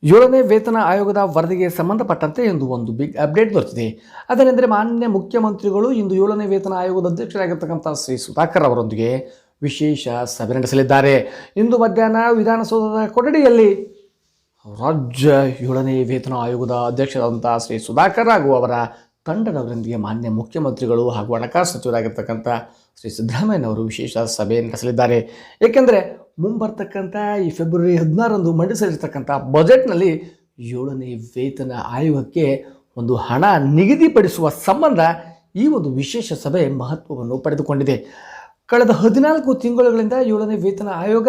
ಏಳನೇ ವೇತನ ಆಯೋಗದ ವರದಿಗೆ ಸಂಬಂಧಪಟ್ಟಂತೆ ಇಂದು ಒಂದು ಬಿಗ್ ಅಪ್ಡೇಟ್ ಬರ್ತಿದೆ. ಅದೇನೆಂದರೆ ಮಾನ್ಯ ಮುಖ್ಯಮಂತ್ರಿಗಳು ಇಂದು ಏಳನೇ ವೇತನ ಆಯೋಗದ ಅಧ್ಯಕ್ಷರಾಗಿರ್ತಕ್ಕಂಥ ಶ್ರೀ ಸುಧಾಕರ್ ಅವರೊಂದಿಗೆ ವಿಶೇಷ ಸಭೆ ನಡೆಸಲಿದ್ದಾರೆ. ಇಂದು ಮಧ್ಯಾಹ್ನ ವಿಧಾನಸೌಧದ ಕೊಠಡಿಯಲ್ಲಿ ರಾಜ್ಯ ಏಳನೇ ವೇತನ ಆಯೋಗದ ಅಧ್ಯಕ್ಷರಾದಂಥ ಶ್ರೀ ಸುಧಾಕರ್ ಹಾಗೂ ಅವರ ತಂಡದವರೊಂದಿಗೆ ಮಾನ್ಯ ಮುಖ್ಯಮಂತ್ರಿಗಳು ಹಾಗೂ ಹಣಕಾಸು ಸಚಿವರಾಗಿರ್ತಕ್ಕಂಥ ಶ್ರೀ ಸಿದ್ದರಾಮಯ್ಯನವರು ವಿಶೇಷ ಸಭೆ ನಡೆಸಲಿದ್ದಾರೆ. ಏಕೆಂದರೆ ಮುಂಬರ್ತಕ್ಕಂಥ ಈ ಫೆಬ್ರವರಿ 16ರಂದು ಮಂಡಿಸಲಿರ್ತಕ್ಕಂಥ ಬಜೆಟ್ನಲ್ಲಿ ಏಳನೇ ವೇತನ ಆಯೋಗಕ್ಕೆ ಒಂದು ಹಣ ನಿಗದಿಪಡಿಸುವ ಸಂಬಂಧ ಈ ಒಂದು ವಿಶೇಷ ಸಭೆ ಮಹತ್ವವನ್ನು ಪಡೆದುಕೊಂಡಿದೆ. ಕಳೆದ 14 ತಿಂಗಳುಗಳಿಂದ ಏಳನೇ ವೇತನ ಆಯೋಗ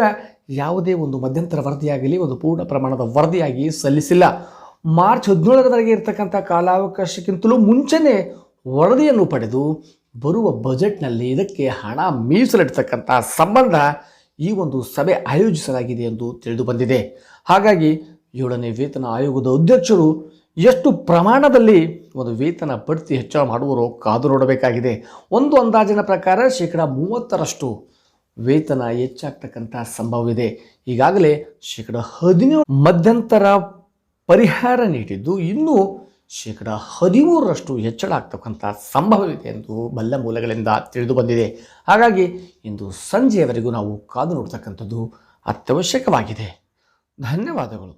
ಯಾವುದೇ ಒಂದು ಮಧ್ಯಂತರ ವರದಿಯಾಗಲಿ ಒಂದು ಪೂರ್ಣ ಪ್ರಮಾಣದ ವರದಿಯಾಗಿ ಸಲ್ಲಿಸಿಲ್ಲ. ಮಾರ್ಚ್ 17ರವರೆಗೆ ಇರತಕ್ಕಂಥ ಕಾಲಾವಕಾಶಕ್ಕಿಂತಲೂ ಮುಂಚೆನೇ ವರದಿಯನ್ನು ಪಡೆದು ಬರುವ ಬಜೆಟ್ನಲ್ಲಿ ಇದಕ್ಕೆ ಹಣ ಮೀಸಲಿಡ್ತಕ್ಕಂಥ ಸಂಬಂಧ ಈ ಒಂದು ಸಭೆ ಆಯೋಜಿಸಲಾಗಿದೆ ಎಂದು ತಿಳಿದು ಬಂದಿದೆ. ಹಾಗಾಗಿ ಏಳನೇ ವೇತನ ಆಯೋಗದ ಅಧ್ಯಕ್ಷರು ಎಷ್ಟು ಪ್ರಮಾಣದಲ್ಲಿ ಒಂದು ವೇತನ ಬಡ್ತಿ ಹೆಚ್ಚಳ ಮಾಡುವರೋ ಕಾದು ನೋಡಬೇಕಾಗಿದೆ. ಒಂದು ಅಂದಾಜಿನ ಪ್ರಕಾರ 30% ವೇತನ ಹೆಚ್ಚಾಗ್ತಕ್ಕಂಥ ಸಂಭವವಿದೆ. ಈಗಾಗಲೇ 17% ಮಧ್ಯಂತರ ಪರಿಹಾರ ನೀಡಿದ್ದು ಇನ್ನೂ 13% ಹೆಚ್ಚಳ ಆಗ್ತಕ್ಕಂಥ ಸಂಭವವಿದೆ ಎಂದು ಬಲ್ಲ ಮೂಲಗಳಿಂದ ತಿಳಿದು ಬಂದಿದೆ. ಹಾಗಾಗಿ ಇಂದು ಸಂಜೆಯವರೆಗೂ ನಾವು ಕಾದು ನೋಡ್ತಕ್ಕಂಥದ್ದು ಅತ್ಯವಶ್ಯಕವಾಗಿದೆ. ಧನ್ಯವಾದಗಳು.